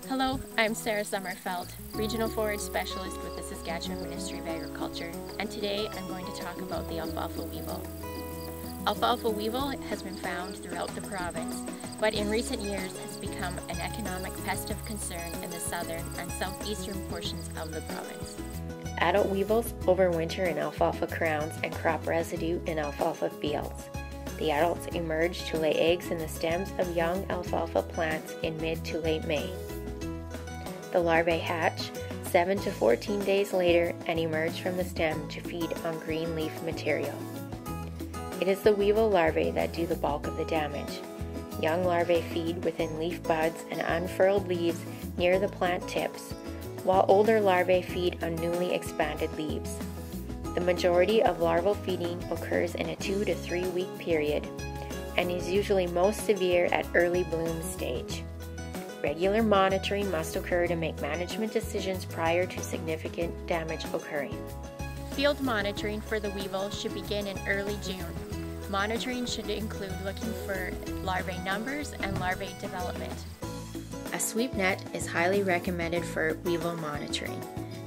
Hello, I'm Sarah Sommerfeld, Regional Forage Specialist with the Saskatchewan Ministry of Agriculture, and today I'm going to talk about the alfalfa weevil. Alfalfa weevil has been found throughout the province, but in recent years has become an economic pest of concern in the southern and southeastern portions of the province. Adult weevils overwinter in alfalfa crowns and crop residue in alfalfa fields. The adults emerge to lay eggs in the stems of young alfalfa plants in mid to late May. The larvae hatch 7 to 14 days later and emerge from the stem to feed on green leaf material. It is the weevil larvae that do the bulk of the damage. Young larvae feed within leaf buds and unfurled leaves near the plant tips, while older larvae feed on newly expanded leaves. The majority of larval feeding occurs in a 2 to 3 week period and is usually most severe at early bloom stage. Regular monitoring must occur to make management decisions prior to significant damage occurring. Field monitoring for the weevil should begin in early June. Monitoring should include looking for larvae numbers and larvae development. A sweep net is highly recommended for weevil monitoring.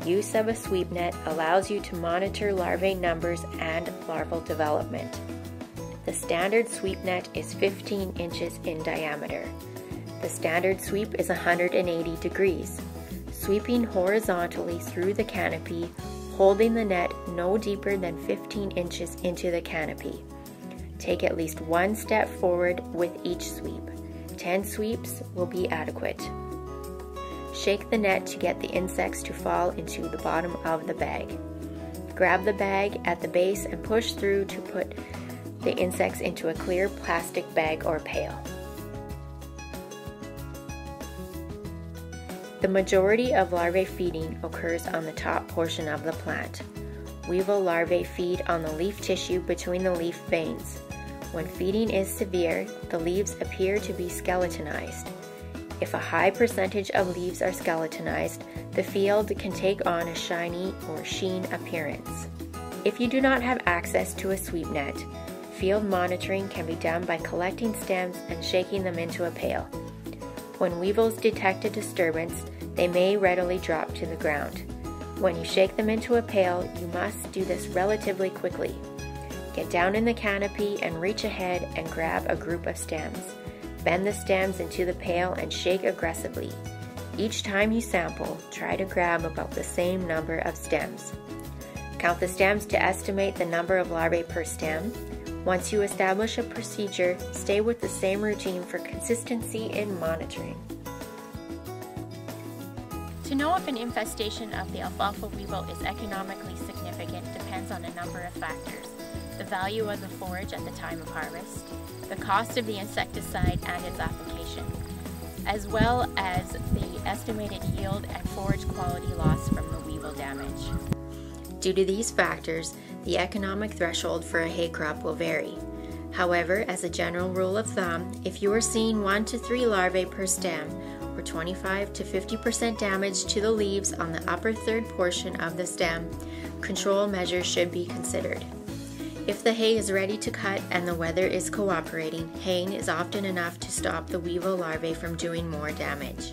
Use of a sweep net allows you to monitor larvae numbers and larval development. The standard sweep net is 15 inches in diameter. The standard sweep is 180 degrees, sweeping horizontally through the canopy, holding the net no deeper than 15 inches into the canopy. Take at least one step forward with each sweep. 10 sweeps will be adequate. Shake the net to get the insects to fall into the bottom of the bag. Grab the bag at the base and push through to put the insects into a clear plastic bag or pail. The majority of larvae feeding occurs on the top portion of the plant. Weevil larvae feed on the leaf tissue between the leaf veins. When feeding is severe, the leaves appear to be skeletonized. If a high percentage of leaves are skeletonized, the field can take on a shiny or sheen appearance. If you do not have access to a sweep net, field monitoring can be done by collecting stems and shaking them into a pail. When weevils detect a disturbance, they may readily drop to the ground. When you shake them into a pail, you must do this relatively quickly. Get down in the canopy and reach ahead and grab a group of stems. Bend the stems into the pail and shake aggressively. Each time you sample, try to grab about the same number of stems. Count the stems to estimate the number of larvae per stem. Once you establish a procedure, stay with the same routine for consistency in monitoring. To know if an infestation of the alfalfa weevil is economically significant depends on a number of factors: the value of the forage at the time of harvest, the cost of the insecticide and its application, as well as the estimated yield and forage quality loss from the weevil damage. Due to these factors, the economic threshold for a hay crop will vary. However, as a general rule of thumb, if you are seeing 1 to 3 larvae per stem, or 25 to 50% damage to the leaves on the upper third portion of the stem, control measures should be considered. If the hay is ready to cut and the weather is cooperating, haying is often enough to stop the weevil larvae from doing more damage.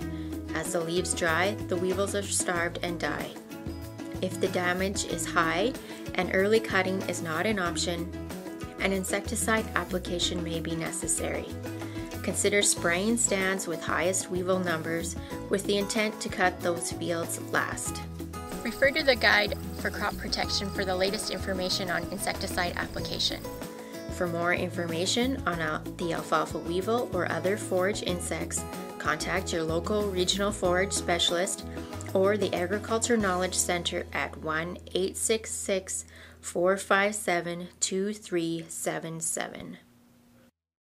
As the leaves dry, the weevils are starved and die. If the damage is high and early cutting is not an option, an insecticide application may be necessary. Consider spraying stands with highest weevil numbers with the intent to cut those fields last. Refer to the guide for crop protection for the latest information on insecticide application. For more information on the alfalfa weevil or other forage insects, contact your local regional forage specialist or the Agriculture Knowledge Center at 1-866-457-2377.